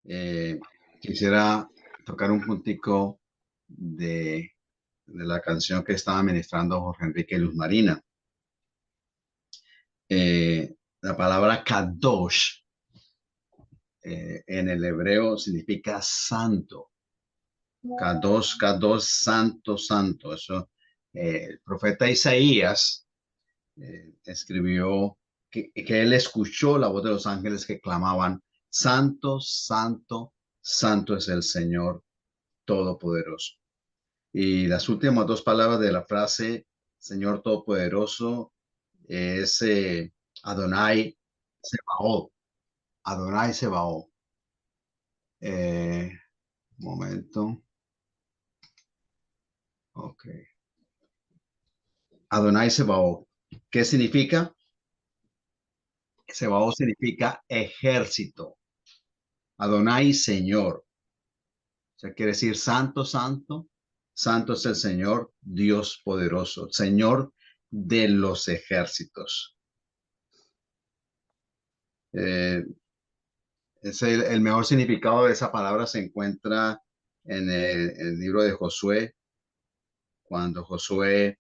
Eh, Quisiera tocar un puntico de la canción que estaba ministrando Jorge Enrique Luz Marina. La palabra kadosh en el hebreo significa santo. Kadosh, kadosh, santo, santo. Eso, el profeta Isaías escribió que él escuchó la voz de los ángeles que clamaban, santo, santo, santo es el Señor Todopoderoso. Y las últimas dos palabras de la frase Señor Todopoderoso es Adonai Sebaot. Adonai Sebaot. Un momento. Ok. Adonai Sebaot. ¿Qué significa? Sebaot significa ejército. Adonai, Señor. O sea, quiere decir santo, santo. Santo es el Señor, Dios poderoso, Señor de los ejércitos. Eh, el mejor significado de esa palabra se encuentra en el libro de Josué, cuando Josué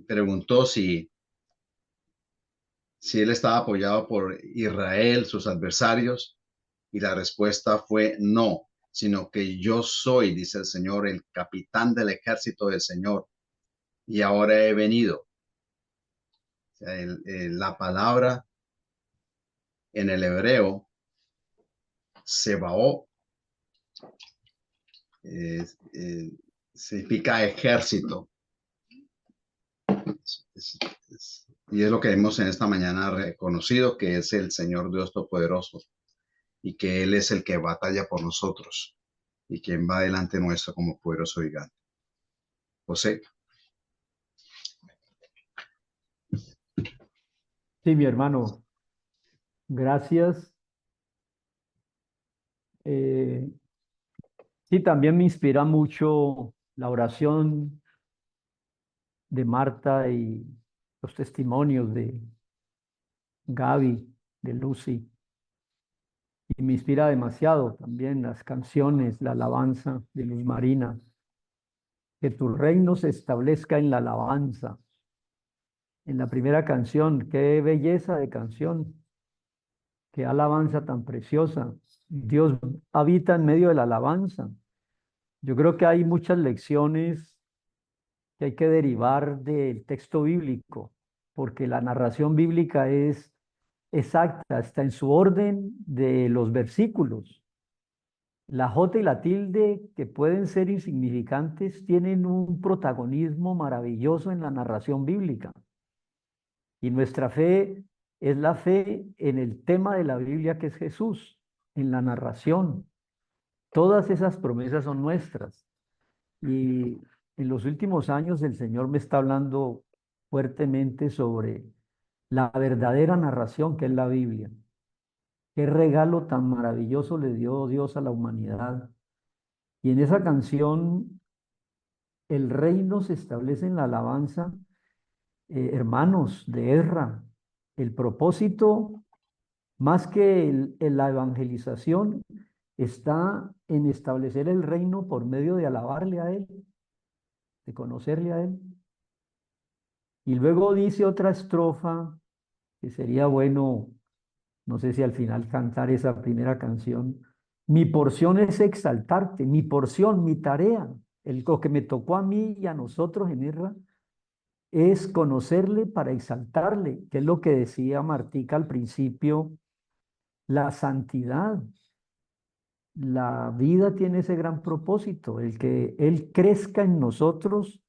preguntó si él estaba apoyado por Israel, sus adversarios, y la respuesta fue no, sino que yo soy, dice el Señor, el capitán del ejército del Señor, y ahora he venido. O sea, la palabra en el hebreo, Sebaot, eh, eh, significa ejército. Y es lo que hemos en esta mañana reconocido, que es el Señor Dios Todopoderoso y que Él es el que batalla por nosotros y quien va delante nuestro como poderoso gigante. José. Sí, mi hermano, gracias. Eh, sí, también me inspira mucho la oración de Marta y los testimonios de Gaby, de Lucy. Y me inspira demasiado también las canciones, la alabanza de Luz Marina. Que tu reino se establezca en la alabanza. En la primera canción, qué belleza de canción, qué alabanza tan preciosa. Dios habita en medio de la alabanza. Yo creo que hay muchas lecciones que hay que derivar del texto bíblico, porque la narración bíblica es exacta, está en su orden de los versículos. La jota y la tilde, que pueden ser insignificantes, tienen un protagonismo maravilloso en la narración bíblica. Y nuestra fe es la fe en el tema de la Biblia que es Jesús, en la narración. Todas esas promesas son nuestras. Y en los últimos años el Señor me está hablando fuertemente sobre la verdadera narración que es la Biblia. Qué regalo tan maravilloso le dio Dios a la humanidad. Y en esa canción, el reino se establece en la alabanza, hermanos de Ezra. El propósito, más que en la evangelización, está en establecer el reino por medio de alabarle a Él, de conocerle a Él. Y luego dice otra estrofa que sería bueno, no sé si al final cantar esa primera canción. Mi porción es exaltarte, mi porción, mi tarea, lo que me tocó a mí y a nosotros en Erra, es conocerle para exaltarle, que es lo que decía Martica al principio, la santidad. La vida tiene ese gran propósito, el que Él crezca en nosotros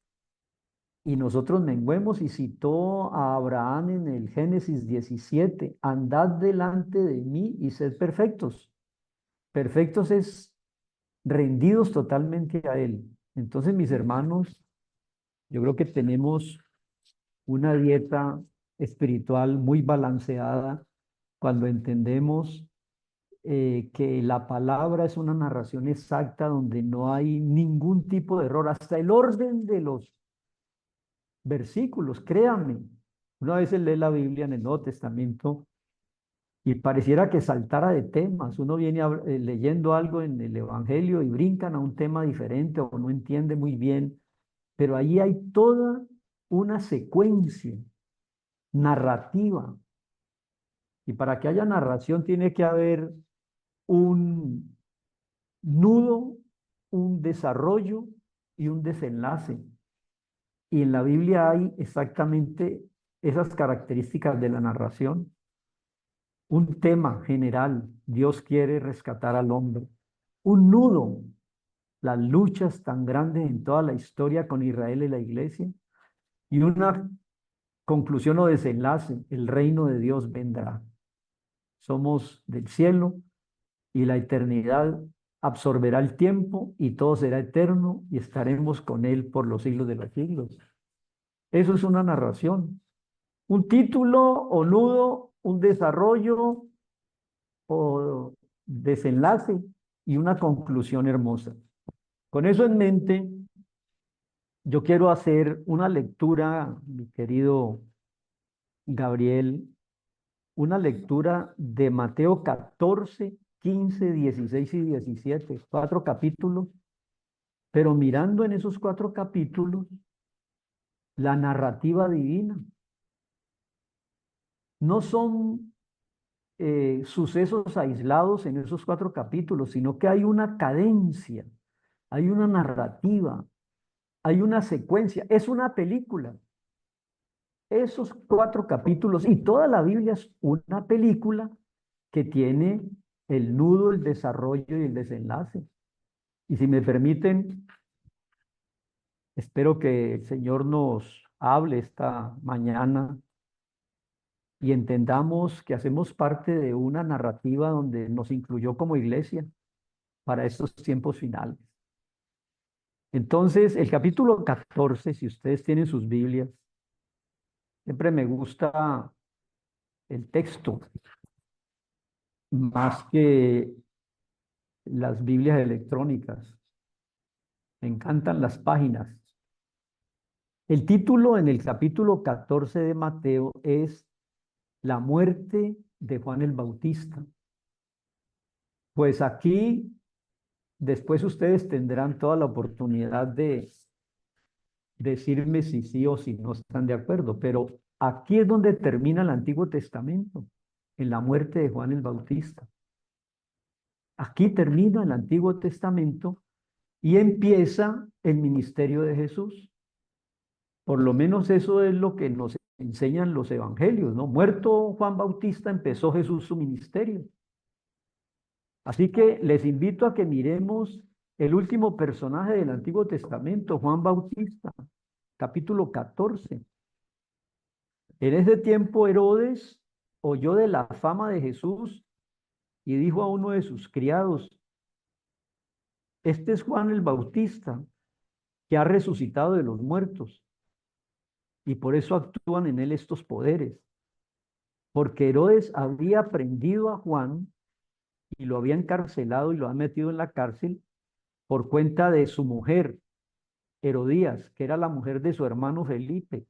y nosotros menguemos, y citó a Abraham en el Génesis 17, andad delante de mí y sed perfectos. Perfectos es rendidos totalmente a Él. Entonces, mis hermanos, yo creo que tenemos una dieta espiritual muy balanceada cuando entendemos que la palabra es una narración exacta donde no hay ningún tipo de error, hasta el orden de los versículos, créanme. Una vez lee la Biblia en el Nuevo Testamento y pareciera que saltara de temas. Uno viene leyendo algo en el Evangelio y brincan a un tema diferente o no entiende muy bien, pero ahí hay toda una secuencia narrativa. Y para que haya narración tiene que haber un nudo, un desarrollo y un desenlace. Y en la Biblia hay exactamente esas características de la narración. Un tema general, Dios quiere rescatar al hombre. Un nudo, las luchas tan grandes en toda la historia con Israel y la iglesia. Y una conclusión o desenlace, el reino de Dios vendrá. Somos del cielo y la eternidad absorberá el tiempo y todo será eterno y estaremos con Él por los siglos de los siglos. Eso es una narración. Un título o nudo, un desarrollo o desenlace y una conclusión hermosa. Con eso en mente, yo quiero hacer una lectura, mi querido Gabriel, una lectura de Mateo 14, 15, 16 y 17, 4 capítulos, pero mirando en esos 4 capítulos la narrativa divina. No son sucesos aislados en esos 4 capítulos, sino que hay una cadencia, hay una narrativa, hay una secuencia, es una película. Esos 4 capítulos y toda la Biblia es una película que tiene el nudo, el desarrollo y el desenlace. Y si me permiten, espero que el Señor nos hable esta mañana y entendamos que hacemos parte de una narrativa donde nos incluyó como iglesia para estos tiempos finales. Entonces, el capítulo 14, si ustedes tienen sus Biblias, siempre me gusta el texto más que las Biblias electrónicas. Me encantan las páginas. El título en el capítulo 14 de Mateo es La muerte de Juan el Bautista. Pues aquí, después ustedes tendrán toda la oportunidad de decirme si sí o si no están de acuerdo, pero aquí es donde termina el Antiguo Testamento, en la muerte de Juan el Bautista. Aquí termina el Antiguo Testamento y empieza el ministerio de Jesús. Por lo menos eso es lo que nos enseñan los evangelios, ¿no? Muerto Juan Bautista, empezó Jesús su ministerio. Así que les invito a que miremos el último personaje del Antiguo Testamento, Juan Bautista, capítulo 14. En ese tiempo Herodes oyó de la fama de Jesús y dijo a uno de sus criados, este es Juan el Bautista, que ha resucitado de los muertos, y por eso actúan en él estos poderes. Porque Herodes había prendido a Juan y lo había encarcelado y lo ha metido en la cárcel por cuenta de su mujer, Herodías, que era la mujer de su hermano Felipe.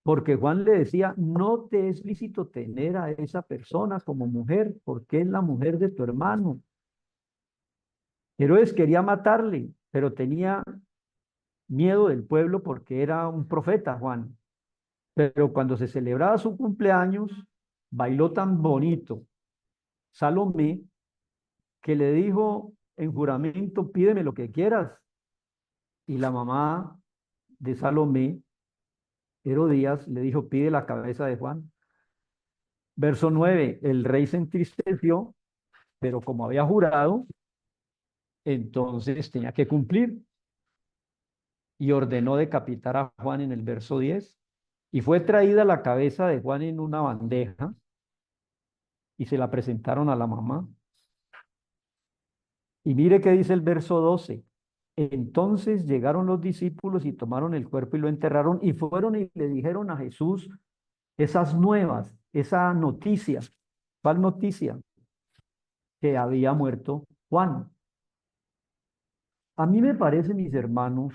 Porque Juan le decía, no te es lícito tener a esa persona como mujer, porque es la mujer de tu hermano. Herodes quería matarle, pero tenía miedo del pueblo porque era un profeta, Juan. Pero cuando se celebraba su cumpleaños, bailó tan bonito Salomé que le dijo en juramento, pídeme lo que quieras. Y la mamá de Salomé, Herodías, le dijo, pide la cabeza de Juan. Verso 9, el rey se entristeció, pero como había jurado, entonces tenía que cumplir y ordenó decapitar a Juan en el verso 10. Y fue traída la cabeza de Juan en una bandeja y se la presentaron a la mamá. Y mire qué dice el verso 12. Entonces llegaron los discípulos y tomaron el cuerpo y lo enterraron y fueron y le dijeron a Jesús esas nuevas, esa noticia. ¿Cuál noticia? Que había muerto Juan. A mí me parece, mis hermanos,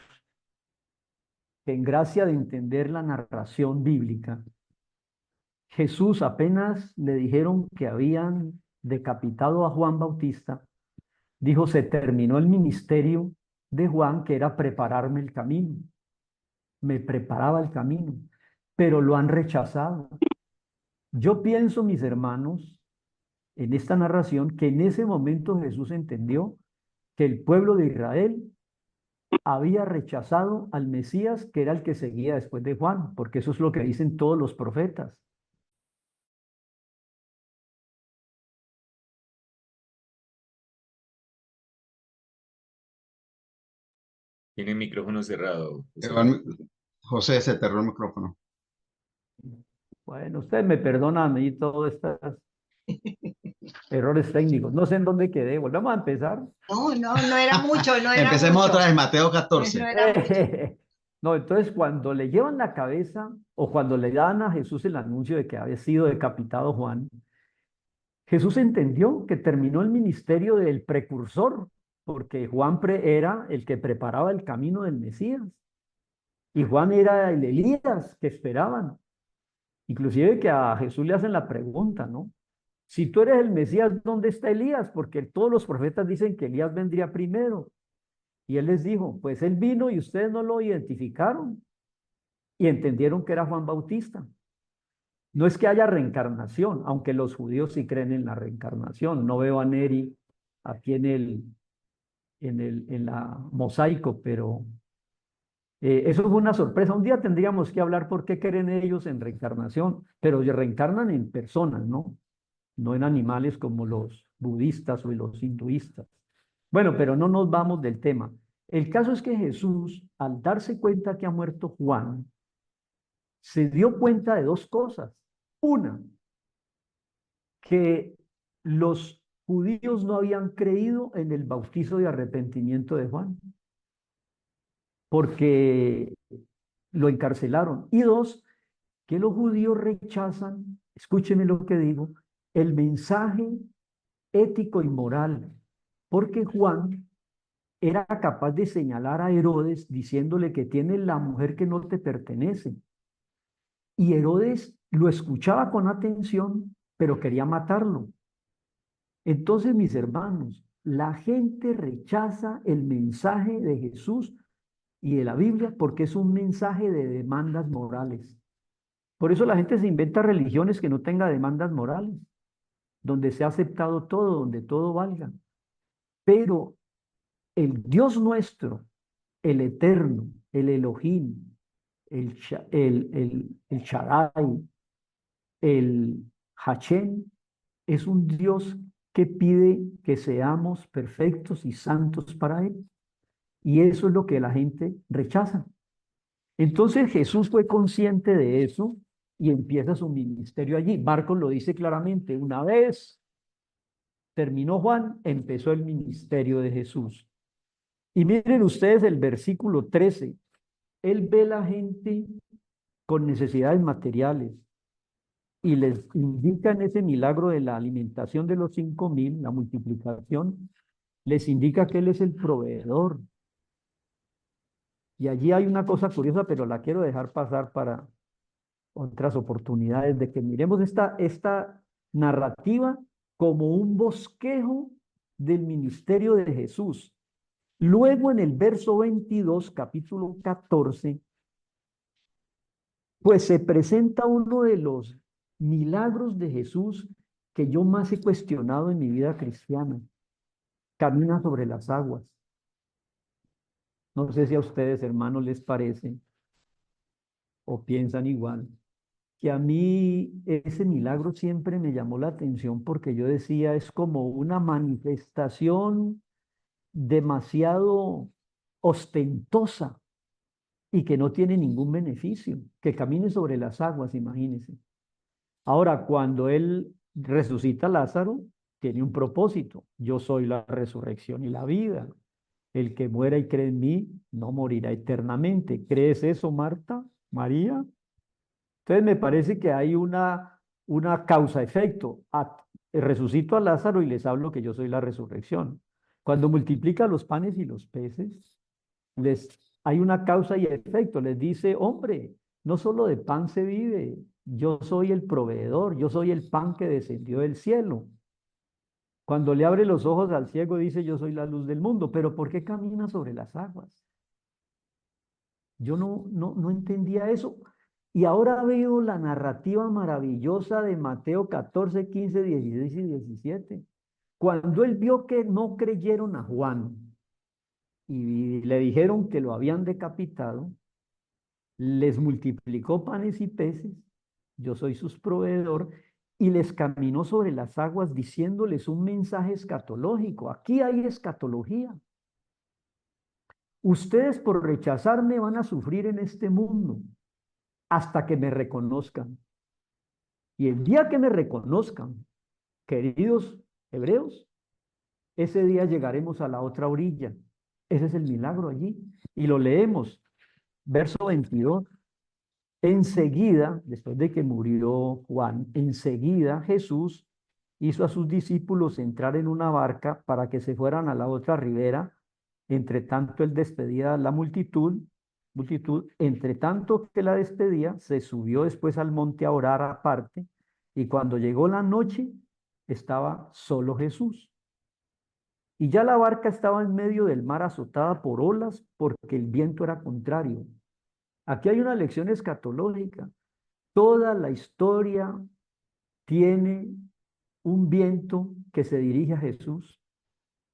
que en gracia de entender la narración bíblica, Jesús apenas le dijeron que habían decapitado a Juan Bautista, dijo, se terminó el ministerio de Juan, que era prepararme el camino. Me preparaba el camino, pero lo han rechazado. Yo pienso, mis hermanos, en esta narración, que en ese momento Jesús entendió que el pueblo de Israel había rechazado al Mesías, que era el que seguía después de Juan, porque eso es lo que dicen todos los profetas. Tiene el micrófono cerrado, Cerró José. José, se cerró el micrófono. Bueno, ustedes me perdonan a mí todos estos errores técnicos. No sé en dónde quedé. Volvemos a empezar. No era mucho, no era Empecemos mucho. otra vez, Mateo No 14. era mucho. No, entonces cuando le llevan la cabeza o cuando le dan a Jesús el anuncio de que había sido decapitado Juan, Jesús entendió que terminó el ministerio del precursor, porque Juan era el que preparaba el camino del Mesías y Juan era el Elías que esperaban. Inclusive que a Jesús le hacen la pregunta, ¿no? Si tú eres el Mesías, ¿dónde está Elías? Porque todos los profetas dicen que Elías vendría primero. Y él les dijo, pues él vino y ustedes no lo identificaron y entendieron que era Juan Bautista. No es que haya reencarnación, aunque los judíos sí creen en la reencarnación. No veo a Neri aquí en la mosaico, pero eso fue una sorpresa. Un día tendríamos que hablar por qué creen ellos en reencarnación, pero reencarnan en personas, ¿no? No en animales como los budistas o los hinduistas. Bueno, pero no nos vamos del tema. El caso es que Jesús, al darse cuenta que ha muerto Juan, se dio cuenta de dos cosas. Una, que los judíos no habían creído en el bautizo de arrepentimiento de Juan, porque lo encarcelaron. Y dos, que los judíos rechazan, escúcheme lo que digo, el mensaje ético y moral, porque Juan era capaz de señalar a Herodes diciéndole que tiene la mujer que no te pertenece. Y Herodes lo escuchaba con atención, pero quería matarlo. Entonces, mis hermanos, la gente rechaza el mensaje de Jesús y de la Biblia porque es un mensaje de demandas morales. Por eso la gente se inventa religiones que no tengan demandas morales, donde se ha aceptado todo, donde todo valga. Pero el Dios nuestro, el eterno, el Elohim, el Shaddai, el Hashem, es un Dios que pide que seamos perfectos y santos para Él. Y eso es lo que la gente rechaza. Entonces Jesús fue consciente de eso y empieza su ministerio allí. Marcos lo dice claramente, una vez terminó Juan, empezó el ministerio de Jesús. Y miren ustedes el versículo 13. Él ve a la gente con necesidades materiales y les indica en ese milagro de la alimentación de los 5,000, la multiplicación, les indica que Él es el proveedor. Y allí hay una cosa curiosa, pero la quiero dejar pasar para otras oportunidades de que miremos esta narrativa como un bosquejo del ministerio de Jesús. Luego en el verso 22, capítulo 14, pues se presenta uno de los milagros de Jesús que yo más he cuestionado en mi vida cristiana. Camina sobre las aguas. No sé si a ustedes, hermanos, les parece o piensan igual, que a mí ese milagro siempre me llamó la atención porque yo decía, es como una manifestación demasiado ostentosa y que no tiene ningún beneficio, que camine sobre las aguas, imagínense. Ahora, cuando él resucita a Lázaro, tiene un propósito. Yo soy la resurrección y la vida. El que muera y cree en mí, no morirá eternamente. ¿Crees eso, Marta? María. Entonces me parece que hay una causa-efecto. Resucito a Lázaro y les hablo que yo soy la resurrección. Cuando multiplica los panes y los peces, hay una causa y efecto. Les dice, hombre, no solo de pan se vive, yo soy el proveedor, yo soy el pan que descendió del cielo. Cuando le abre los ojos al ciego, dice, yo soy la luz del mundo. Pero ¿por qué camina sobre las aguas? Yo no entendía eso. Y ahora veo la narrativa maravillosa de Mateo 14, 15, 16 y 17. Cuando él vio que no creyeron a Juan y le dijeron que lo habían decapitado, les multiplicó panes y peces, yo soy sus proveedor, y les caminó sobre las aguas diciéndoles un mensaje escatológico. Aquí hay escatología. Ustedes por rechazarme van a sufrir en este mundo hasta que me reconozcan. Y el día que me reconozcan, queridos hebreos, ese día llegaremos a la otra orilla. Ese es el milagro allí. Y lo leemos, verso 22. Enseguida, después de que murió Juan, enseguida Jesús hizo a sus discípulos entrar en una barca para que se fueran a la otra ribera. Entre tanto, él despedía a la multitud. Entre tanto que la despedía, se subió después al monte a orar aparte. Y cuando llegó la noche, estaba solo Jesús. Y ya la barca estaba en medio del mar azotada por olas porque el viento era contrario. Aquí hay una lección escatológica. Toda la historia tiene un viento que se dirige a Jesús,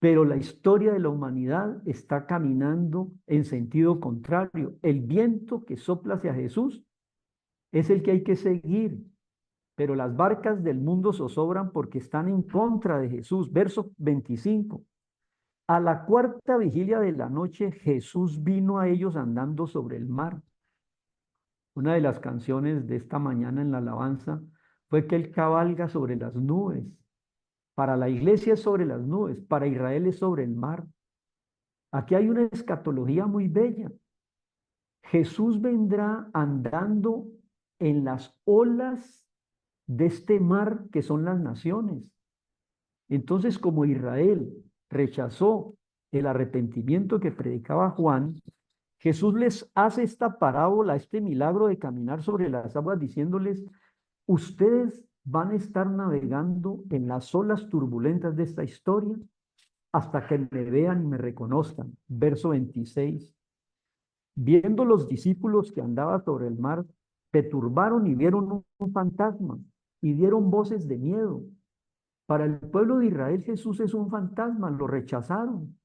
pero la historia de la humanidad está caminando en sentido contrario. El viento que sopla hacia Jesús es el que hay que seguir, pero las barcas del mundo zozobran porque están en contra de Jesús. Verso 25. A la cuarta vigilia de la noche, Jesús vino a ellos andando sobre el mar. Una de las canciones de esta mañana en la alabanza fue que Él cabalga sobre las nubes. Para la iglesia es sobre las nubes, para Israel es sobre el mar. Aquí hay una escatología muy bella. Jesús vendrá andando en las olas de este mar que son las naciones. Entonces, como Israel rechazó el arrepentimiento que predicaba Juan, Jesús les hace esta parábola, este milagro de caminar sobre las aguas, diciéndoles, ustedes van a estar navegando en las olas turbulentas de esta historia hasta que me vean y me reconozcan. Verso 26. Viendo los discípulos que andaba sobre el mar, se turbaron y vieron un fantasma y dieron voces de miedo. Para el pueblo de Israel Jesús es un fantasma, lo rechazaron.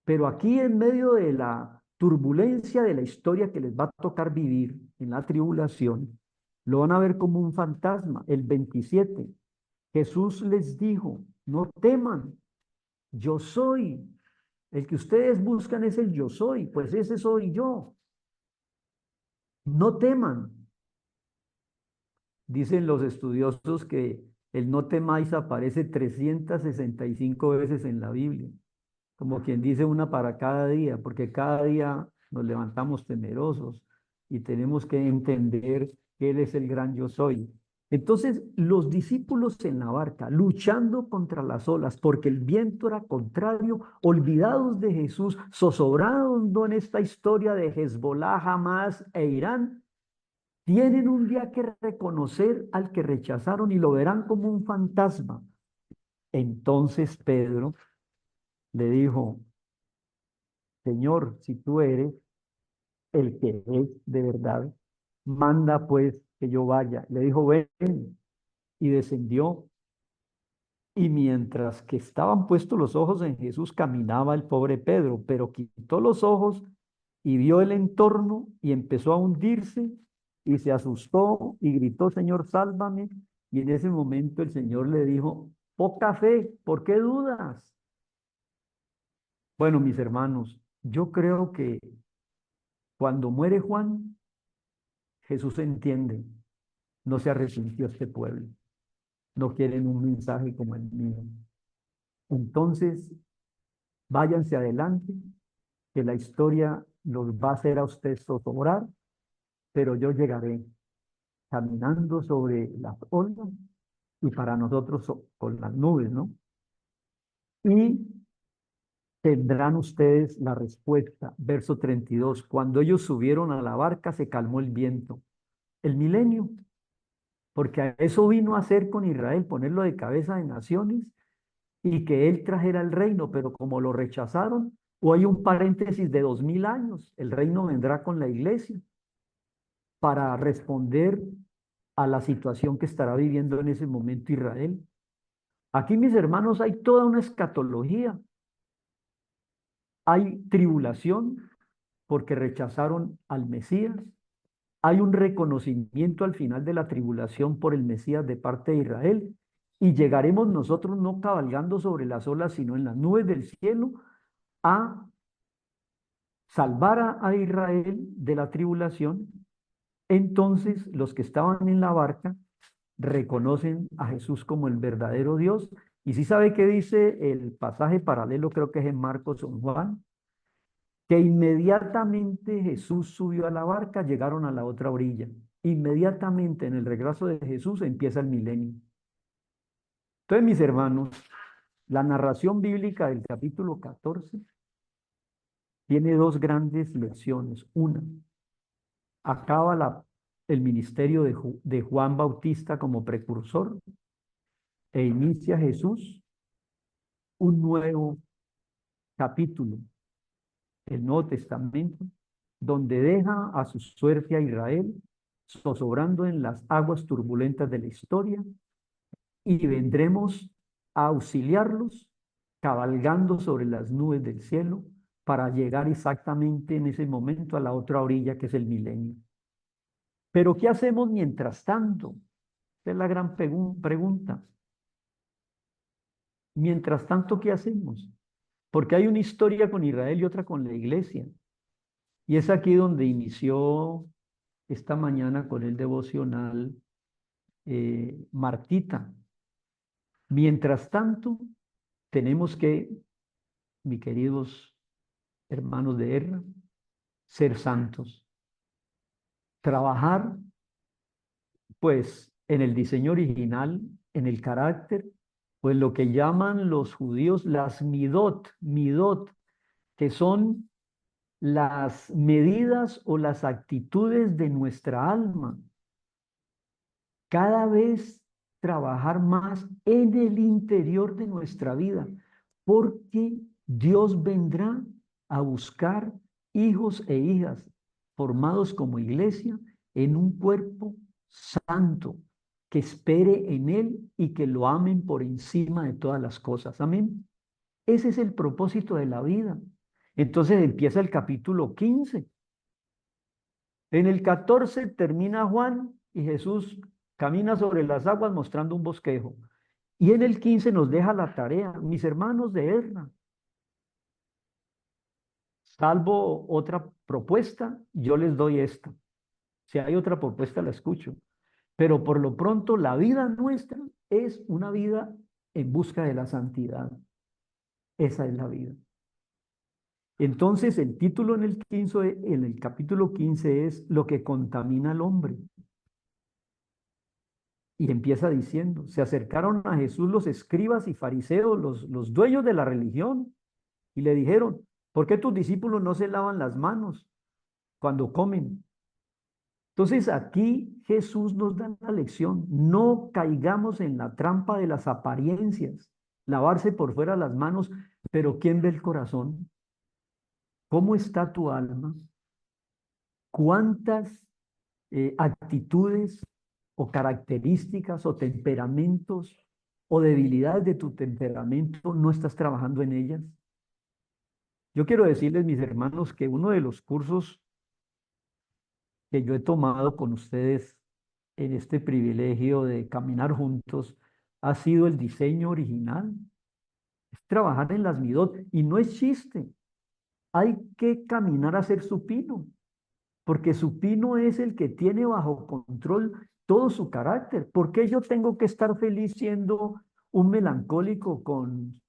Pero aquí en medio de la turbulencia de la historia que les va a tocar vivir en la tribulación, lo van a ver como un fantasma. El 27, Jesús les dijo, no teman, yo soy. El que ustedes buscan es el yo soy, pues ese soy yo. No teman. Dicen los estudiosos que el no temáis aparece 365 veces en la Biblia, como quien dice una para cada día, porque cada día nos levantamos temerosos y tenemos que entender que Él es el gran yo soy. Entonces, los discípulos en la barca, luchando contra las olas, porque el viento era contrario, olvidados de Jesús, zozobrando en esta historia de Hezbolá, Hamas e Irán, tienen un día que reconocer al que rechazaron y lo verán como un fantasma. Entonces Pedro le dijo, Señor, si tú eres el que es de verdad, manda pues que yo vaya. Le dijo, ven, y descendió. Y mientras que estaban puestos los ojos en Jesús, caminaba el pobre Pedro, pero quitó los ojos y vio el entorno y empezó a hundirse y se asustó y gritó, Señor, sálvame. Y en ese momento el Señor le dijo, poca fe, ¿por qué dudas? Bueno, mis hermanos, yo creo que cuando muere Juan, Jesús entiende, no se arrepintió este pueblo, no quieren un mensaje como el mío. Entonces, váyanse adelante, que la historia los va a hacer a ustedes zozobrar, pero yo llegaré caminando sobre las olas y para nosotros con las nubes, ¿no? Y tendrán ustedes la respuesta. Verso 32. Cuando ellos subieron a la barca, se calmó el viento. El milenio. porque a eso vino a hacer con Israel, ponerlo de cabeza de naciones y que él trajera el reino, pero como lo rechazaron, o hay un paréntesis de 2000 años, el reino vendrá con la iglesia para responder a la situación que estará viviendo en ese momento Israel. Aquí, mis hermanos, hay toda una escatología. Hay tribulación porque rechazaron al Mesías. Hay un reconocimiento al final de la tribulación por el Mesías de parte de Israel. Y llegaremos nosotros no cabalgando sobre las olas, sino en las nubes del cielo, a salvar a Israel de la tribulación. Entonces los que estaban en la barca reconocen a Jesús como el verdadero Dios. Y si sabe qué dice el pasaje paralelo, creo que es en Marcos o en Juan, que inmediatamente Jesús subió a la barca, llegaron a la otra orilla. Inmediatamente en el regreso de Jesús empieza el milenio. Entonces, mis hermanos, la narración bíblica del capítulo 14 tiene dos grandes lecciones. Una, acaba el ministerio de Juan Bautista como precursor e inicia Jesús un nuevo capítulo, el Nuevo Testamento, donde deja a su suerte a Israel, zozobrando en las aguas turbulentas de la historia, y vendremos a auxiliarlos, cabalgando sobre las nubes del cielo, para llegar exactamente en ese momento a la otra orilla, que es el milenio. Pero ¿qué hacemos mientras tanto? Esa es la gran pregunta. Mientras tanto, ¿qué hacemos? Porque hay una historia con Israel y otra con la iglesia. Y es aquí donde inició esta mañana con el devocional Martita. Mientras tanto, tenemos que, mis queridos hermanos de guerra, ser santos. Trabajar, pues, en el diseño original, en el carácter, pues lo que llaman los judíos las midot, que son las medidas o las actitudes de nuestra alma. Cada vez trabajar más en el interior de nuestra vida, porque Dios vendrá a buscar hijos e hijas formados como iglesia en un cuerpo santo, que espere en Él y que lo amen por encima de todas las cosas. Amén. Ese es el propósito de la vida. Entonces empieza el capítulo 15. En el 14 termina Juan y Jesús camina sobre las aguas mostrando un bosquejo. Y en el 15 nos deja la tarea, mis hermanos de Ezra. Salvo otra propuesta, yo les doy esta. Si hay otra propuesta, la escucho. Pero por lo pronto, la vida nuestra es una vida en busca de la santidad. Esa es la vida. Entonces, el título en el capítulo 15 es Lo que contamina al hombre. Y empieza diciendo, se acercaron a Jesús los escribas y fariseos, los dueños de la religión, y le dijeron, ¿por qué tus discípulos no se lavan las manos cuando comen? Entonces aquí Jesús nos da la lección, no caigamos en la trampa de las apariencias, lavarse por fuera las manos, pero ¿quién ve el corazón? ¿Cómo está tu alma? ¿Cuántas actitudes o características o temperamentos o debilidades de tu temperamento no estás trabajando en ellas? Yo quiero decirles, mis hermanos, que uno de los cursos que yo he tomado con ustedes en este privilegio de caminar juntos ha sido el diseño original. Es trabajar en las midot y no es chiste. Hay que caminar a ser supino, porque supino es el que tiene bajo control todo su carácter. ¿Por qué yo tengo que estar feliz siendo un melancólico con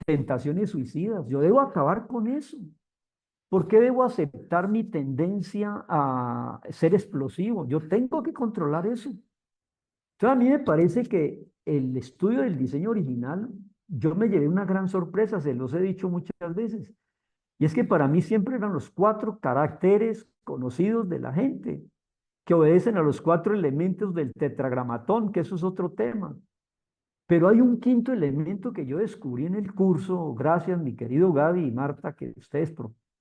tentaciones suicidas? Yo debo acabar con eso. ¿Por qué debo aceptar mi tendencia a ser explosivo? Yo tengo que controlar eso. Entonces, a mí me parece que el estudio del diseño original, yo me llevé una gran sorpresa, se los he dicho muchas veces. Y es que para mí siempre eran los 4 caracteres conocidos de la gente. que obedecen a los 4 elementos del tetragramatón, que eso es otro tema. Pero hay un quinto elemento que yo descubrí en el curso, gracias mi querido Gaby y Marta, que ustedes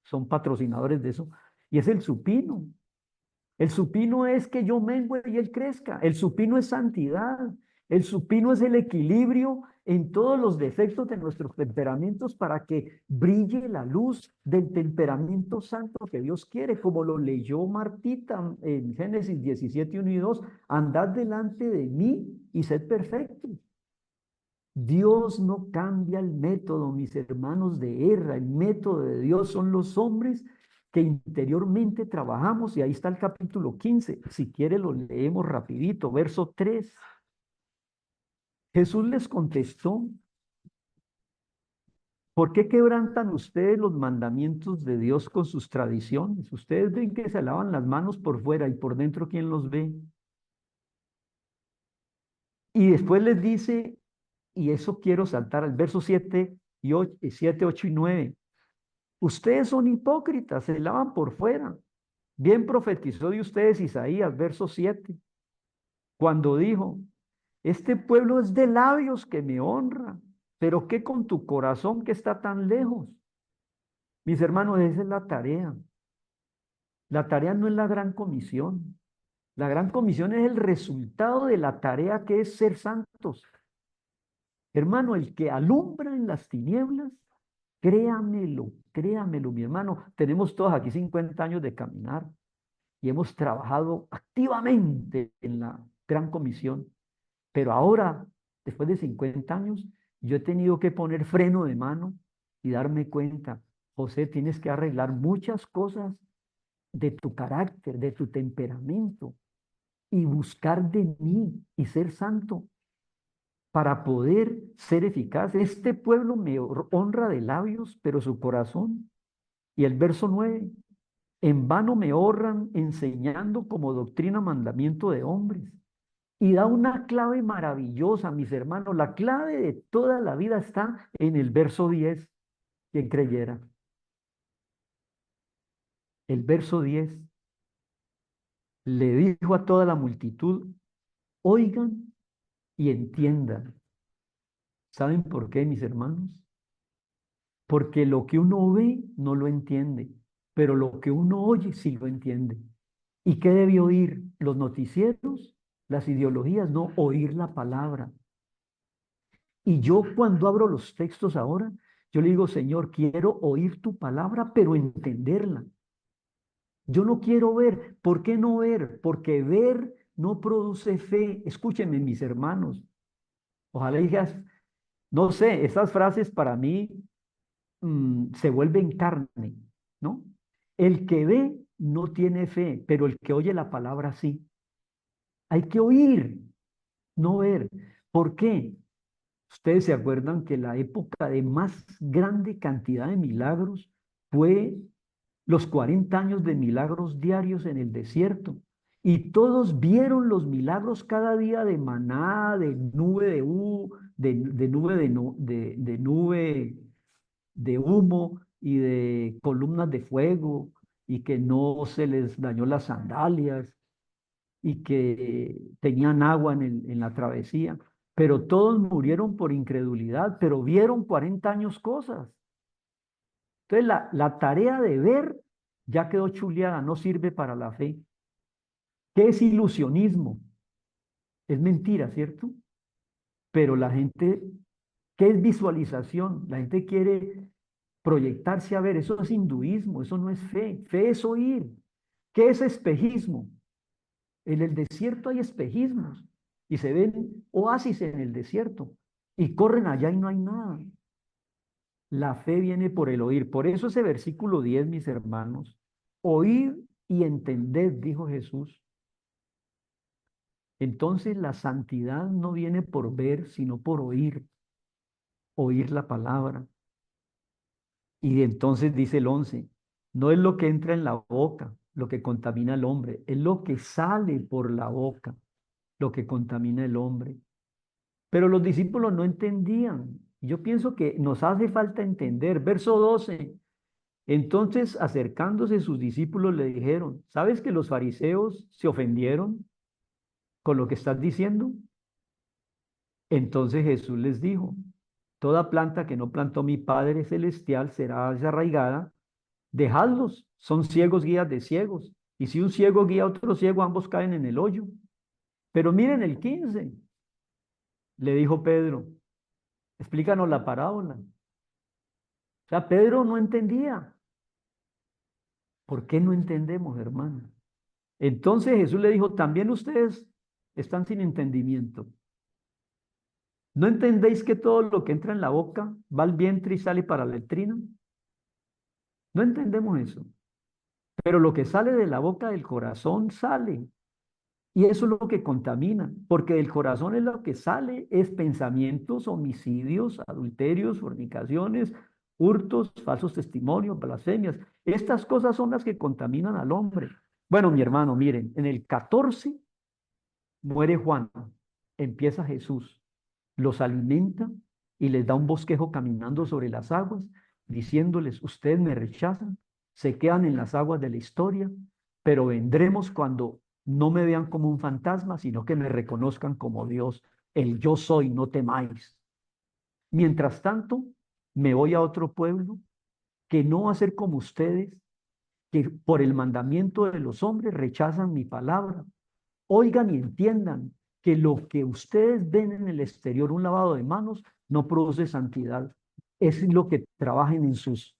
son patrocinadores de eso, y es el supino. El supino es que yo mengüe y él crezca. El supino es santidad. El supino es el equilibrio en todos los defectos de nuestros temperamentos para que brille la luz del temperamento santo que Dios quiere, como lo leyó Martita en Génesis 17, 1 y 2. Andad delante de mí y sed perfectos. Dios no cambia el método, mis hermanos de guerra. El método de Dios son los hombres que interiormente trabajamos, y ahí está el capítulo 15. Si quiere lo leemos rapidito, verso 3. Jesús les contestó: ¿por qué quebrantan ustedes los mandamientos de Dios con sus tradiciones? Ustedes ven que se lavan las manos por fuera y por dentro, ¿quién los ve? Y después les dice, y eso quiero saltar al verso 7, 7, 8 y 9. Ustedes son hipócritas, se lavan por fuera. Bien profetizó de ustedes Isaías, verso 7, cuando dijo: este pueblo es de labios que me honra, pero ¿qué con tu corazón que está tan lejos? Mis hermanos, esa es la tarea. La tarea no es la gran comisión. La gran comisión es el resultado de la tarea que es ser santos. Hermano, el que alumbra en las tinieblas, créamelo, créamelo, mi hermano. Tenemos todos aquí 50 años de caminar y hemos trabajado activamente en la gran comisión. Pero ahora, después de 50 años, yo he tenido que poner freno de mano y darme cuenta: José, tienes que arreglar muchas cosas de tu carácter, de tu temperamento, y buscar de mí y ser santo para poder ser eficaz. Este pueblo me honra de labios, pero su corazón. Y el verso 9: en vano me honran enseñando como doctrina mandamiento de hombres. Y da una clave maravillosa, mis hermanos. La clave de toda la vida está en el verso 10. Quien creyera. El verso 10 le dijo a toda la multitud: oigan y entiendan. ¿Saben por qué, mis hermanos? Porque lo que uno ve no lo entiende, pero lo que uno oye sí lo entiende. ¿Y qué debe oír? Los noticieros, las ideologías, no, oír la palabra. Y yo, cuando abro los textos ahora, yo le digo: Señor, quiero oír tu palabra, pero entenderla. Yo no quiero ver. ¿Por qué no ver? Porque ver no produce fe. Escúchenme, mis hermanos. Ojalá digas, no sé, estas frases para mí se vuelven carne, ¿no? El que ve no tiene fe, pero el que oye la palabra sí. Hay que oír, no ver. ¿Por qué? Ustedes se acuerdan que la época de más grande cantidad de milagros fue los 40 años de milagros diarios en el desierto. Y todos vieron los milagros cada día de maná, de nube de nube de nube de humo y de columnas de fuego, y que no se les dañó las sandalias, y que tenían agua en la travesía. Pero todos murieron por incredulidad, pero vieron 40 años cosas. Entonces la tarea de ver ya quedó chuleada, no sirve para la fe. ¿Qué es ilusionismo? Es mentira, ¿cierto? Pero la gente, ¿qué es visualización? La gente quiere proyectarse a ver. Eso es hinduismo, eso no es fe. Fe es oír. ¿Qué es espejismo? En el desierto hay espejismos y se ven oasis en el desierto y corren allá y no hay nada. La fe viene por el oír. Por eso ese versículo 10, mis hermanos: oír y entender, dijo Jesús. Entonces la santidad no viene por ver, sino por oír la palabra. Y entonces dice el 11: no es lo que entra en la boca lo que contamina al hombre, es lo que sale por la boca lo que contamina el hombre. Pero los discípulos no entendían. Yo pienso que nos hace falta entender. Verso 12: Entonces, acercándose sus discípulos, le dijeron, ¿sabes que los fariseos se ofendieron con lo que estás diciendo? Entonces Jesús les dijo, toda planta que no plantó mi Padre Celestial será desarraigada. Dejadlos, son ciegos guías de ciegos. Y si un ciego guía a otro ciego, ambos caen en el hoyo. Pero miren el 15, le dijo Pedro, explícanos la parábola. O sea, Pedro no entendía. ¿Por qué no entendemos, hermano? Entonces Jesús le dijo, también ustedes están sin entendimiento. ¿No entendéis que todo lo que entra en la boca va al vientre y sale para la letrina? No entendemos eso. Pero lo que sale de la boca del corazón sale. Y eso es lo que contamina, porque del corazón es lo que sale, es pensamientos, homicidios, adulterios, fornicaciones, hurtos, falsos testimonios, blasfemias. Estas cosas son las que contaminan al hombre. Bueno, mi hermano, miren, en el 14 muere Juan, empieza Jesús, los alimenta y les da un bosquejo caminando sobre las aguas, diciéndoles, ustedes me rechazan, se quedan en las aguas de la historia, pero vendremos cuando no me vean como un fantasma, sino que me reconozcan como Dios, el yo soy, no temáis. Mientras tanto, me voy a otro pueblo que no va a ser como ustedes, que por el mandamiento de los hombres rechazan mi palabra. Oigan y entiendan que lo que ustedes ven en el exterior, un lavado de manos, no produce santidad. Es lo que trabajen en sus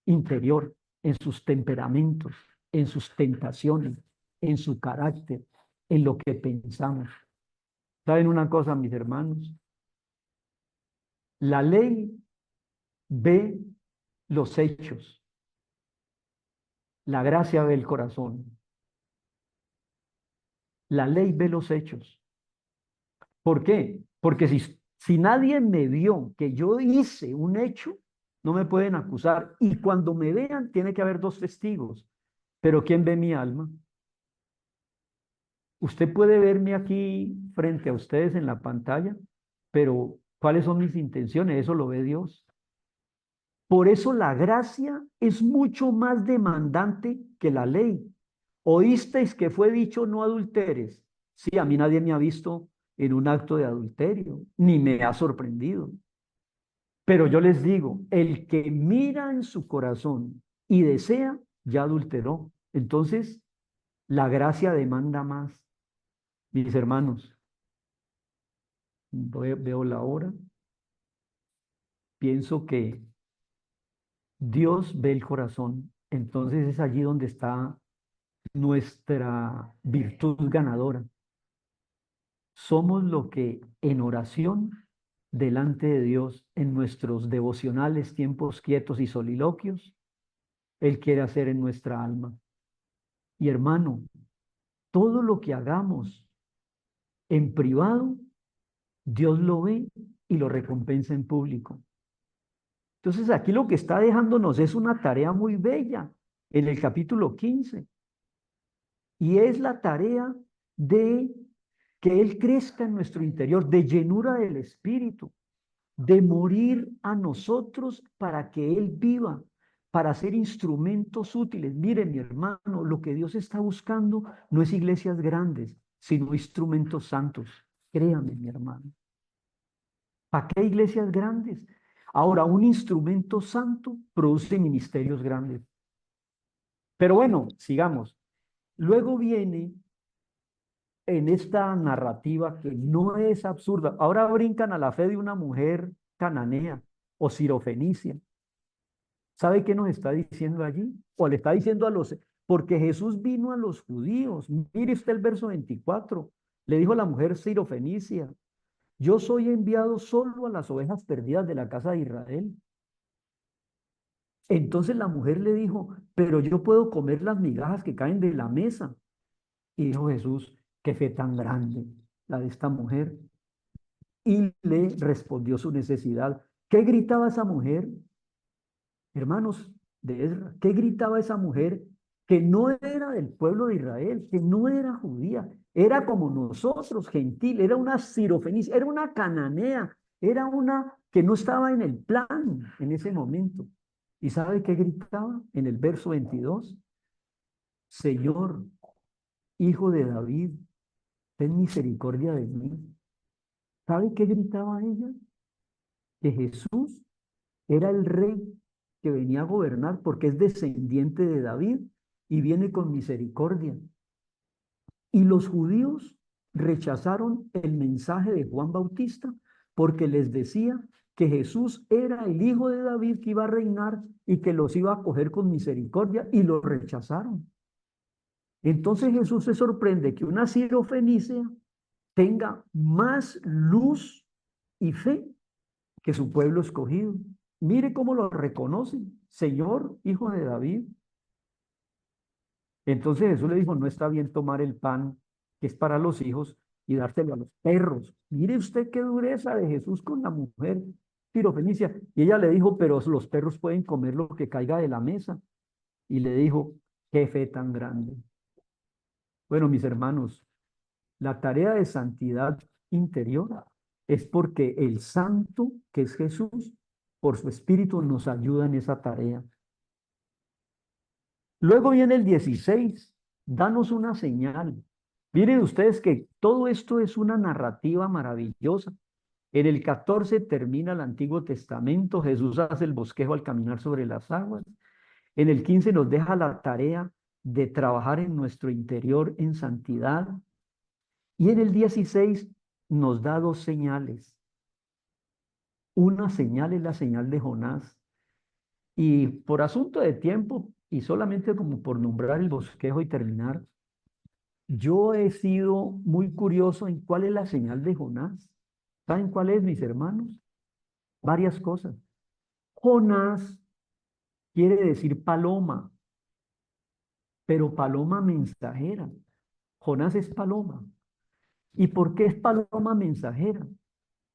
interior, en sus temperamentos, en sus tentaciones, en su carácter, en lo que pensamos. ¿Saben una cosa, mis hermanos? La ley ve los hechos, la gracia ve el corazón. La ley ve los hechos. ¿Por qué? Porque si nadie me vio que yo hice un hecho, no me pueden acusar. Y cuando me vean, tiene que haber dos testigos. Pero ¿quién ve mi alma? Usted puede verme aquí frente a ustedes en la pantalla, pero ¿cuáles son mis intenciones? Eso lo ve Dios. Por eso la gracia es mucho más demandante que la ley. Oísteis que fue dicho no adulteres. Sí, a mí nadie me ha visto en un acto de adulterio, ni me ha sorprendido. Pero yo les digo, el que mira en su corazón y desea, ya adulteró. Entonces, la gracia demanda más. Mis hermanos, veo la hora. Pienso que Dios ve el corazón. Entonces es allí donde está nuestra virtud ganadora. Somos lo que en oración delante de Dios, en nuestros devocionales, tiempos quietos y soliloquios, Él quiere hacer en nuestra alma. Y hermano, todo lo que hagamos en privado, Dios lo ve y lo recompensa en público. Entonces aquí lo que está dejándonos es una tarea muy bella en el capítulo 15. Y es la tarea de que Él crezca en nuestro interior, de llenura del Espíritu, de morir a nosotros para que Él viva, para ser instrumentos útiles. Mire, mi hermano, lo que Dios está buscando no es iglesias grandes, sino instrumentos santos. Créame, mi hermano. ¿Para qué iglesias grandes? Ahora, un instrumento santo produce ministerios grandes. Pero bueno, sigamos. Luego viene en esta narrativa que no es absurda. Ahora brincan a la fe de una mujer cananea o sirofenicia. ¿Sabe qué nos está diciendo allí? O le está diciendo a los... Porque Jesús vino a los judíos. Mire usted el verso 24. Le dijo a la mujer sirofenicia, yo soy enviado solo a las ovejas perdidas de la casa de Israel. Entonces la mujer le dijo, pero yo puedo comer las migajas que caen de la mesa. Y dijo Jesús, qué fe tan grande la de esta mujer. Y le respondió su necesidad. ¿Qué gritaba esa mujer? Hermanos de Ezra, ¿qué gritaba esa mujer? Que no era del pueblo de Israel, que no era judía, era como nosotros, gentil, era una sirofenicia, era una cananea, era una que no estaba en el plan en ese momento. ¿Y sabe qué gritaba en el verso 22? Señor, hijo de David, ten misericordia de mí. ¿Sabe qué gritaba ella? Que Jesús era el rey que venía a gobernar porque es descendiente de David y viene con misericordia. Y los judíos rechazaron el mensaje de Juan Bautista porque les decía que Jesús era el hijo de David que iba a reinar y que los iba a acoger con misericordia, y lo rechazaron. Entonces Jesús se sorprende que una sirofenicia tenga más luz y fe que su pueblo escogido. Mire cómo lo reconocen, Señor, hijo de David. Entonces Jesús le dijo, no está bien tomar el pan que es para los hijos y dárselo a los perros. Mire usted qué dureza de Jesús con la mujer sirofenicia. Y ella le dijo, pero los perros pueden comer lo que caiga de la mesa. Y le dijo, qué fe tan grande. Bueno, mis hermanos, la tarea de santidad interior es porque el santo, que es Jesús, por su espíritu nos ayuda en esa tarea. Luego viene el 16, danos una señal. Miren ustedes que todo esto es una narrativa maravillosa. En el 14 termina el Antiguo Testamento, Jesús hace el bosquejo al caminar sobre las aguas. En el 15 nos deja la tarea de trabajar en nuestro interior en santidad. Y en el 16 nos da dos señales. Una señal es la señal de Jonás. Y por asunto de tiempo, y solamente como por nombrar el bosquejo y terminar, yo he sido muy curioso en cuál es la señal de Jonás. ¿Saben cuál es, mis hermanos? Varias cosas. Jonás quiere decir paloma, pero paloma mensajera. Jonás es paloma. ¿Y por qué es paloma mensajera?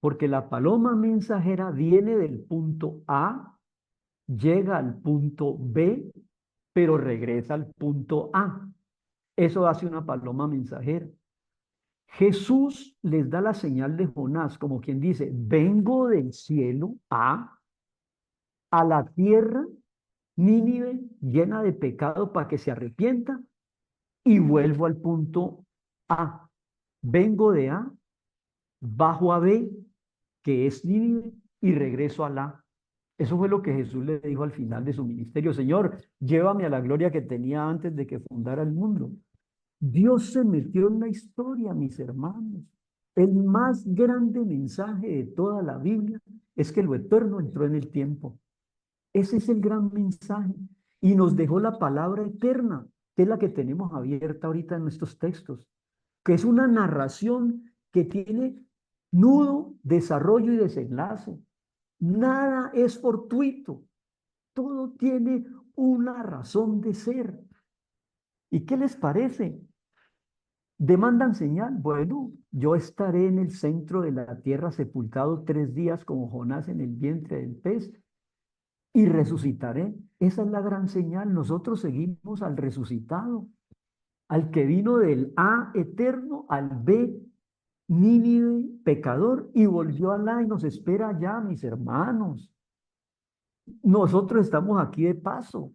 Porque la paloma mensajera viene del punto A, llega al punto B, pero regresa al punto A. Eso hace una paloma mensajera. Jesús les da la señal de Jonás, como quien dice, vengo del cielo a la tierra, Nínive, llena de pecado para que se arrepienta, y vuelvo al punto A. Vengo de A, bajo a B, que es Nínive, y regreso a la. Eso fue lo que Jesús le dijo al final de su ministerio. Señor, llévame a la gloria que tenía antes de que fundara el mundo. Dios se metió en la historia, mis hermanos. El más grande mensaje de toda la Biblia es que lo eterno entró en el tiempo. Ese es el gran mensaje. Y nos dejó la palabra eterna, que es la que tenemos abierta ahorita en nuestros textos, que es una narración que tiene nudo, desarrollo y desenlace. Nada es fortuito. Todo tiene una razón de ser. ¿Y qué les parece? ¿Demandan señal? Bueno, yo estaré en el centro de la tierra sepultado 3 días como Jonás en el vientre del pez y resucitaré. Esa es la gran señal. Nosotros seguimos al resucitado, al que vino del A eterno al B Nínive pecador y volvió a la y nos espera allá, mis hermanos. Nosotros estamos aquí de paso.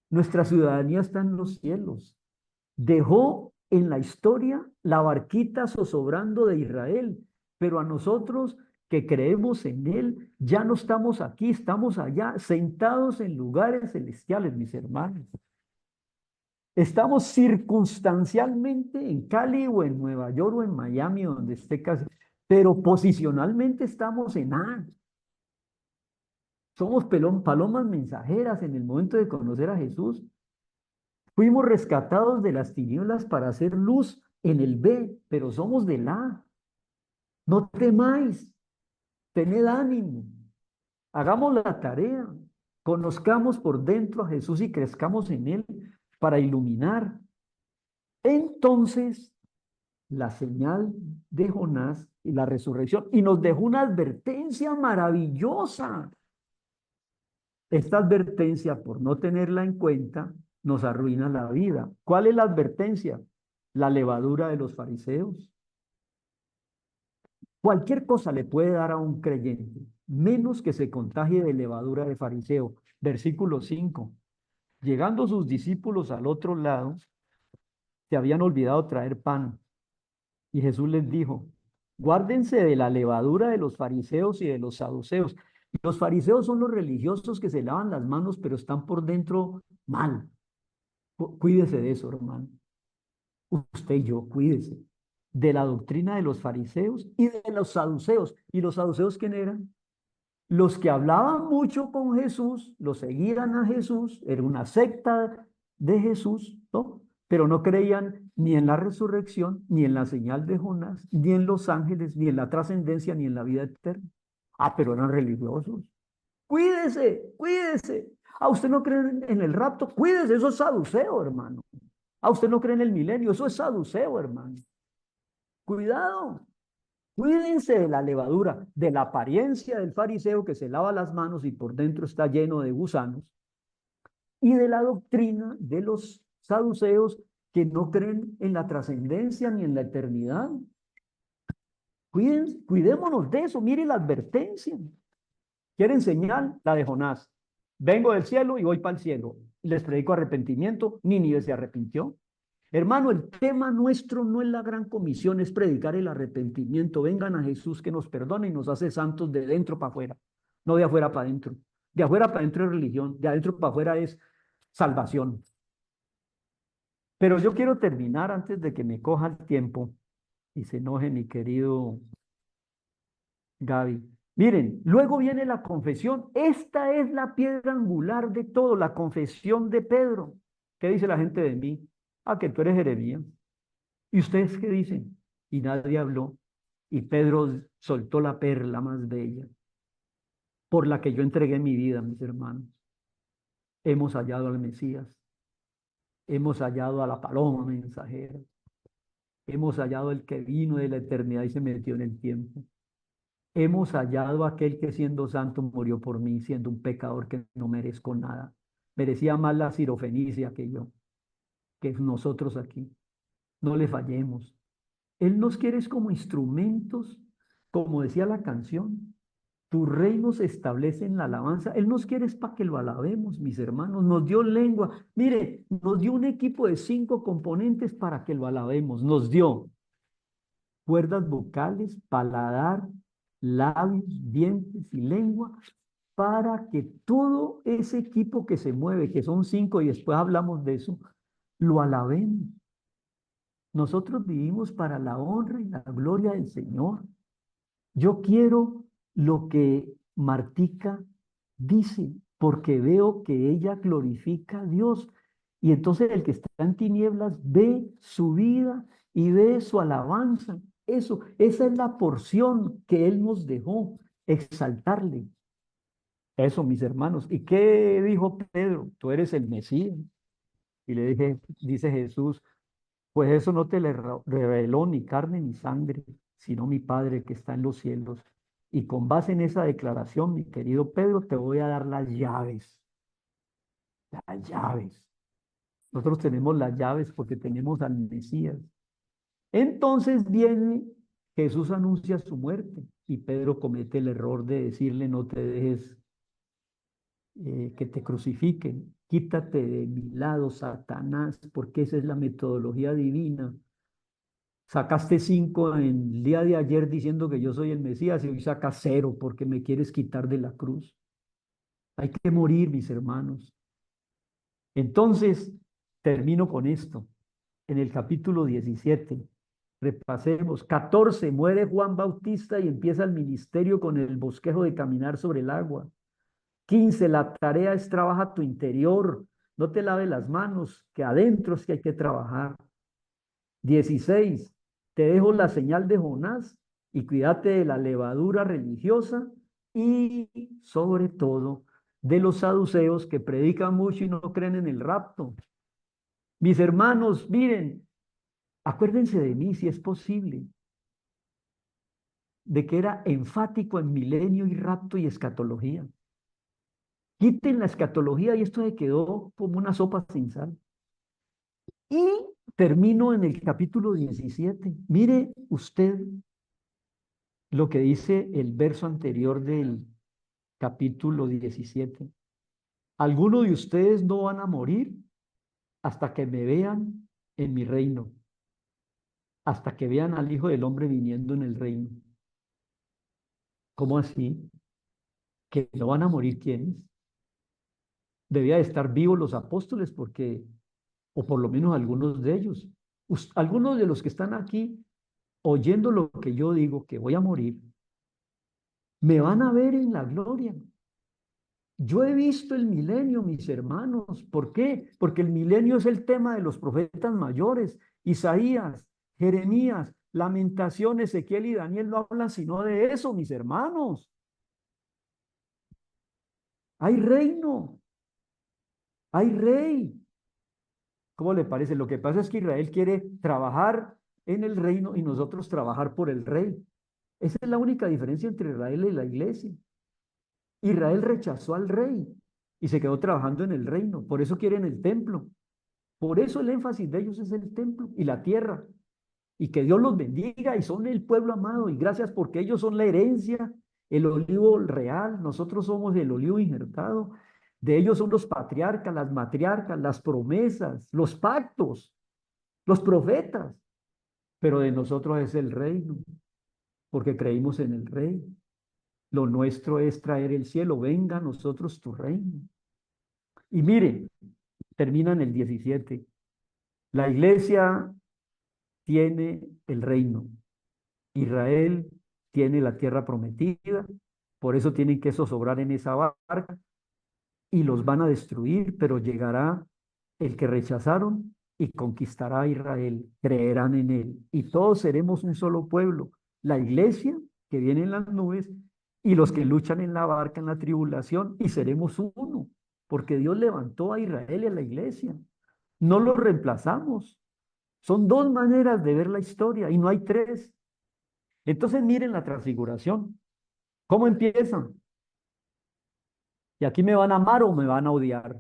Nuestra ciudadanía está en los cielos. Dejó en la historia la barquita zozobrando de Israel, pero a nosotros que creemos en él, ya no estamos aquí, estamos allá, sentados en lugares celestiales, mis hermanos. Estamos circunstancialmente en Cali o en Nueva York o en Miami, donde esté casi, pero posicionalmente estamos en A. Somos palomas mensajeras en el momento de conocer a Jesús. Fuimos rescatados de las tinieblas para hacer luz en el B, pero somos del A. No temáis, tened ánimo, hagamos la tarea, conozcamos por dentro a Jesús y crezcamos en él para iluminar. Entonces, la señal de Jonás y la resurrección, y nos dejó una advertencia maravillosa. Esta advertencia, por no tenerla en cuenta, nos arruina la vida. ¿Cuál es la advertencia? La levadura de los fariseos. Cualquier cosa le puede dar a un creyente. menos que se contagie de levadura de fariseo. Versículo 5. Llegando sus discípulos al otro lado, se habían olvidado traer pan. Y Jesús les dijo, guárdense de la levadura de los fariseos y de los saduceos. Los fariseos son los religiosos que se lavan las manos, pero están por dentro mal. Cuídese de eso, hermano. Usted y yo, cuídese de la doctrina de los fariseos y de los saduceos. ¿Y los saduceos quién eran? Los que hablaban mucho con Jesús, lo seguían a Jesús, era una secta de Jesús, ¿no? Pero no creían ni en la resurrección, ni en la señal de Jonás, ni en los ángeles, ni en la trascendencia, ni en la vida eterna. Ah, pero eran religiosos. Cuídese, cuídese. Ah, usted no cree en el rapto, cuídese, eso es saduceo, hermano. Ah, usted no cree en el milenio, eso es saduceo, hermano. Cuidado. Cuídense de la levadura, de la apariencia del fariseo que se lava las manos y por dentro está lleno de gusanos, y de la doctrina de los saduceos que no creen en la trascendencia ni en la eternidad. Cuidémonos de eso, mire la advertencia. ¿Quieren señal? La de Jonás. Vengo del cielo y voy para el cielo. Les predico arrepentimiento, Nínive se arrepintió. Hermano, el tema nuestro no es la gran comisión, es predicar el arrepentimiento. Vengan a Jesús que nos perdone y nos hace santos de dentro para afuera, no de afuera para adentro. De afuera para adentro es religión, de adentro para afuera es salvación. Pero yo quiero terminar antes de que me coja el tiempo y se enoje mi querido Gaby. Miren, luego viene la confesión. Esta es la piedra angular de todo, la confesión de Pedro. ¿Qué dice la gente de mí? Ah, que tú eres Jeremías. ¿Y ustedes qué dicen? Y nadie habló. Y Pedro soltó la perla más bella, por la que yo entregué mi vida, mis hermanos. Hemos hallado al Mesías. Hemos hallado a la paloma mensajera. Hemos hallado el que vino de la eternidad y se metió en el tiempo. Hemos hallado a aquel que siendo santo murió por mí, siendo un pecador que no merezco nada. Merecía más la sirofenicia que yo, que nosotros aquí. No le fallemos. Él nos quiere como instrumentos, como decía la canción. Tu reino se establece en la alabanza. Él nos quiere para que lo alabemos, mis hermanos. Nos dio lengua. Mire, nos dio un equipo de 5 componentes para que lo alabemos. Nos dio cuerdas vocales, paladar, labios, dientes y lengua, para que todo ese equipo que se mueve, que son 5 y después hablamos de eso, lo alabemos. Nosotros vivimos para la honra y la gloria del Señor. Yo quiero lo que Martica dice, porque veo que ella glorifica a Dios. Y entonces el que está en tinieblas ve su vida y ve su alabanza. Esa es la porción que Él nos dejó, exaltarle. Eso, mis hermanos. ¿Y qué dijo Pedro? Tú eres el Mesías. Y le dice Jesús, pues eso no te le reveló ni carne ni sangre, sino mi Padre que está en los cielos. Y con base en esa declaración, mi querido Pedro, te voy a dar las llaves. Las llaves. Nosotros tenemos las llaves porque tenemos al Mesías. Entonces viene, Jesús anuncia su muerte y Pedro comete el error de decirle, no te dejes que te crucifiquen. Quítate de mi lado, Satanás, porque esa es la metodología divina. Sacaste 5 en el día de ayer diciendo que yo soy el Mesías y hoy sacas 0 porque me quieres quitar de la cruz. Hay que morir, mis hermanos. Entonces, termino con esto. En el capítulo 17, repasemos. 14, muere Juan Bautista y empieza el ministerio con el bosquejo de caminar sobre el agua. 15, la tarea es trabaja tu interior. No te laves las manos, que adentro es que hay que trabajar. 16, te dejo la señal de Jonás y cuídate de la levadura religiosa y sobre todo de los saduceos que predican mucho y no creen en el rapto. Mis hermanos, miren, acuérdense de mí si es posible, de que era enfático en milenio y rapto y escatología. Quiten la escatología y esto se quedó como una sopa sin sal. Y termino en el capítulo 17. Mire usted lo que dice el verso anterior del capítulo 17. Algunos de ustedes no van a morir hasta que me vean en mi reino, hasta que vean al Hijo del Hombre viniendo en el reino. ¿Cómo así? ¿Que no van a morir quiénes? Debía de estar vivos los apóstoles porque, o por lo menos algunos de ellos, algunos de los que están aquí oyendo lo que yo digo, que voy a morir, me van a ver en la gloria. Yo he visto el milenio, mis hermanos. ¿Por qué? Porque el milenio es el tema de los profetas mayores. Isaías, Jeremías, Lamentaciones, Ezequiel y Daniel no hablan sino de eso, mis hermanos. Hay reino, hay rey. ¿Cómo le parece? Lo que pasa es que Israel quiere trabajar en el reino y nosotros trabajar por el rey. Esa es la única diferencia entre Israel y la iglesia. Israel rechazó al rey y se quedó trabajando en el reino. Por eso quieren el templo. Por eso el énfasis de ellos es el templo y la tierra. Y que Dios los bendiga y son el pueblo amado. Y gracias porque ellos son la herencia, el olivo real. Nosotros somos el olivo injertado. De ellos son los patriarcas, las matriarcas, las promesas, los pactos, los profetas. Pero de nosotros es el reino, porque creímos en el rey. Lo nuestro es traer el cielo. Venga a nosotros tu reino. Y miren, termina en el 17. La iglesia tiene el reino. Israel tiene la tierra prometida. Por eso tienen que zozobrar en esa barca y los van a destruir, pero llegará el que rechazaron y conquistará a Israel. Creerán en él. Y todos seremos un solo pueblo. La iglesia que viene en las nubes y los que luchan en la barca en la tribulación y seremos uno, porque Dios levantó a Israel y a la iglesia. No los reemplazamos. Son dos maneras de ver la historia y no hay tres. Entonces miren la transfiguración. ¿Cómo empiezan? Y aquí me van a amar o me van a odiar.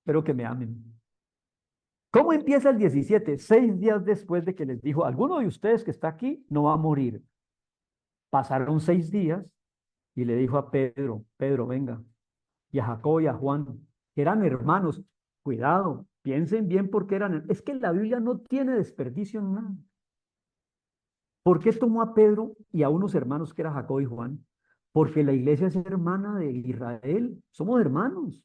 Espero que me amen. ¿Cómo empieza el 17? 6 días después de que les dijo, alguno de ustedes que está aquí no va a morir. Pasaron 6 días y le dijo a Pedro, Pedro, venga, y a Jacobo y a Juan, que eran hermanos. Cuidado, piensen bien porque eran. Es que la Biblia no tiene desperdicio en nada. ¿Por qué tomó a Pedro y a unos hermanos que eran Jacobo y Juan? Porque la iglesia es hermana de Israel. Somos hermanos.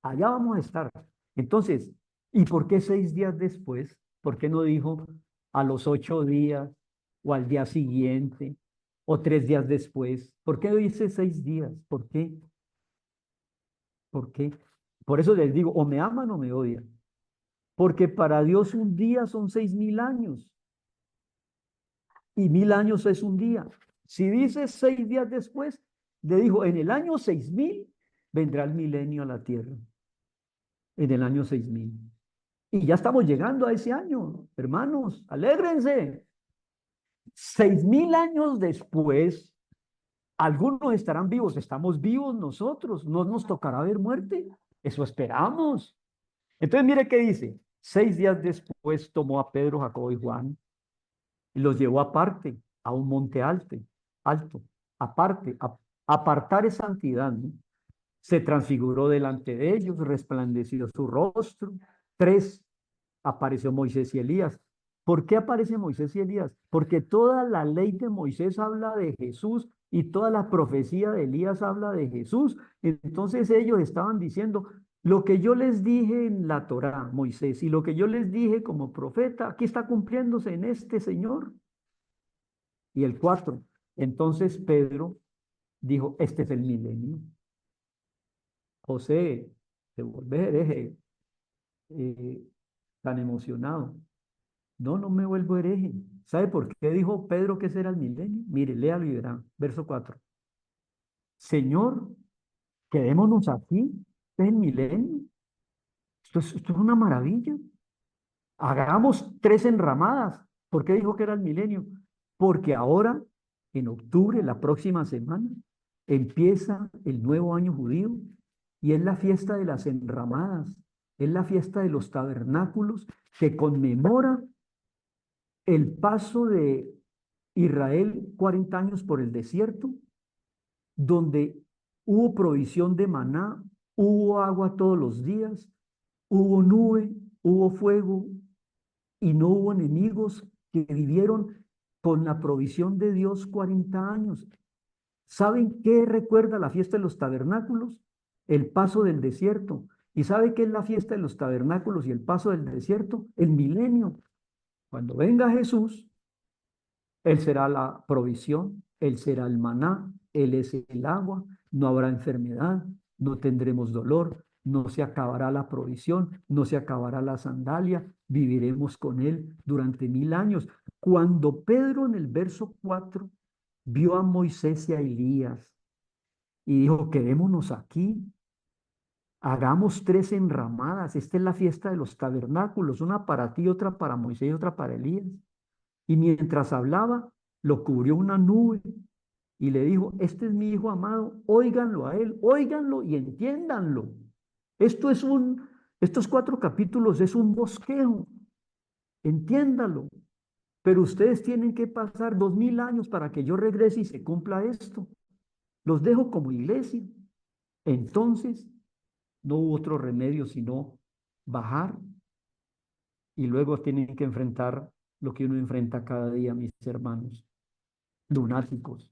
Allá vamos a estar. Entonces, ¿y por qué 6 días después? ¿Por qué no dijo a los 8 días o al día siguiente o 3 días después? ¿Por qué dice 6 días? ¿Por qué? ¿Por qué? Por eso les digo, o me aman o me odian. Porque para Dios un día son 6.000 años. Y 1.000 años es un día. Si dice 6 días después, le dijo, en el año 6.000 vendrá el milenio a la tierra. En el año 6.000. Y ya estamos llegando a ese año, hermanos, alégrense. 6.000 años después, algunos estarán vivos, estamos vivos nosotros, no nos tocará ver muerte, eso esperamos. Entonces mire qué dice, 6 días después tomó a Pedro, Jacobo y Juan y los llevó aparte, a un monte alto, aparte, apartar es santidad, ¿no? Se transfiguró delante de ellos, resplandeció su rostro. 3, apareció Moisés y Elías. ¿Por qué aparecen Moisés y Elías? Porque toda la ley de Moisés habla de Jesús y toda la profecía de Elías habla de Jesús. Entonces ellos estaban diciendo, lo que yo les dije en la Torá, Moisés, y lo que yo les dije como profeta, aquí está cumpliéndose en este Señor. Y el 4, entonces Pedro dijo, este es el milenio. José, te vuelves hereje, tan emocionado. No, no me vuelvo hereje. ¿Sabe por qué dijo Pedro que ese era el milenio? Mire, léalo y verá. Verso 4. Señor, quedémonos aquí. Este es el milenio. Esto es una maravilla. Hagamos 3 enramadas. ¿Por qué dijo que era el milenio? Porque ahora, en octubre, la próxima semana, empieza el nuevo año judío y es la fiesta de las enramadas. Es la fiesta de los tabernáculos que conmemora el paso de Israel 40 años por el desierto donde hubo provisión de maná, hubo agua todos los días, hubo nube, hubo fuego y no hubo enemigos que vivieron con la provisión de Dios 40 años. ¿Saben qué recuerda la fiesta de los tabernáculos? El paso del desierto. ¿Y sabe qué es la fiesta de los tabernáculos y el paso del desierto? El milenio. Cuando venga Jesús, Él será la provisión, Él será el maná, Él es el agua, no habrá enfermedad, no tendremos dolor, no se acabará la provisión, no se acabará la sandalia, viviremos con Él durante 1000 años. Cuando Pedro en el verso 4 vio a Moisés y a Elías y dijo, quedémonos aquí, hagamos 3 enramadas, esta es la fiesta de los tabernáculos, una para ti, otra para Moisés y otra para Elías. Y mientras hablaba, lo cubrió una nube y le dijo, este es mi hijo amado, óiganlo a él, óiganlo y entiéndanlo. Estos 4 capítulos es un bosquejo, entiéndalo. Pero ustedes tienen que pasar 2000 años para que yo regrese y se cumpla esto. Los dejo como iglesia. Entonces, no hubo otro remedio sino bajar y luego tienen que enfrentar lo que uno enfrenta cada día, mis hermanos, lunáticos.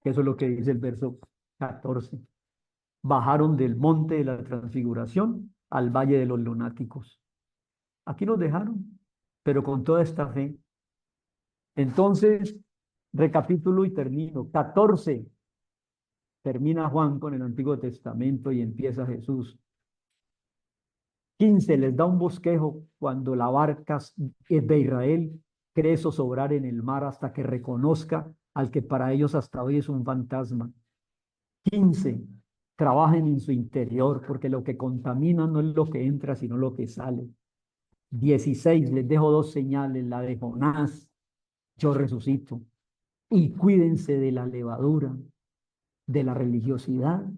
Eso es lo que dice el verso 14. Bajaron del monte de la transfiguración al valle de los lunáticos. Aquí nos dejaron, pero con toda esta fe. Entonces, recapitulo y termino. 14. Termina Juan con el Antiguo Testamento y empieza Jesús. 15. Les da un bosquejo cuando la barca de Israel cree zozobrar en el mar hasta que reconozca al que para ellos hasta hoy es un fantasma. 15. Trabajen en su interior porque lo que contamina no es lo que entra, sino lo que sale. 16. Les dejo 2 señales, la de Jonás, yo resucito. Y cuídense de la levadura, de la religiosidad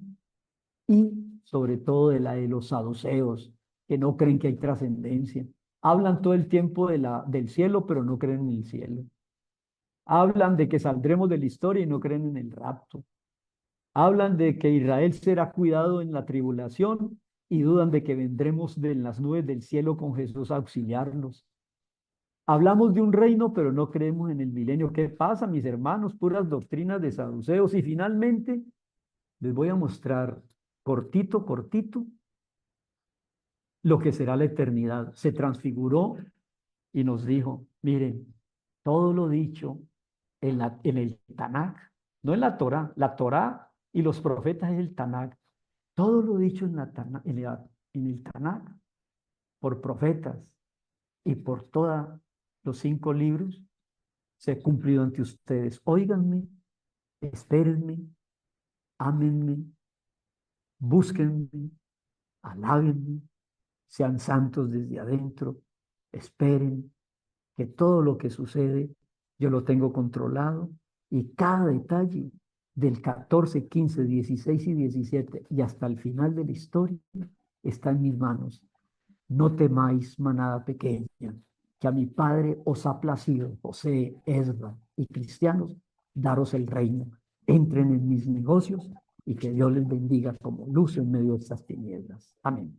y sobre todo de la de los saduceos, que no creen que hay trascendencia. Hablan todo el tiempo del cielo, pero no creen en el cielo. Hablan de que saldremos de la historia y no creen en el rapto. Hablan de que Israel será cuidado en la tribulación y dudan de que vendremos de las nubes del cielo con Jesús a auxiliarnos. Hablamos de un reino, pero no creemos en el milenio. ¿Qué pasa, mis hermanos? Puras doctrinas de saduceos. Y finalmente, les voy a mostrar cortito, lo que será la eternidad. Se transfiguró y nos dijo, miren, todo lo dicho en el Tanaj, no en la Torá y los profetas es el Tanaj. Todo lo dicho en el Tanaj por profetas y por todos los 5 libros se ha cumplido ante ustedes. Óiganme, espérenme, ámenme, búsquenme, alábenme, sean santos desde adentro, esperen que todo lo que sucede yo lo tengo controlado y cada detalle del 14, 15, 16 y 17 y hasta el final de la historia está en mis manos. No temáis, manada pequeña, que a mi Padre os ha placido, José, Esdras y cristianos, daros el reino. Entren en mis negocios y que Dios les bendiga como luz en medio de estas tinieblas. Amén.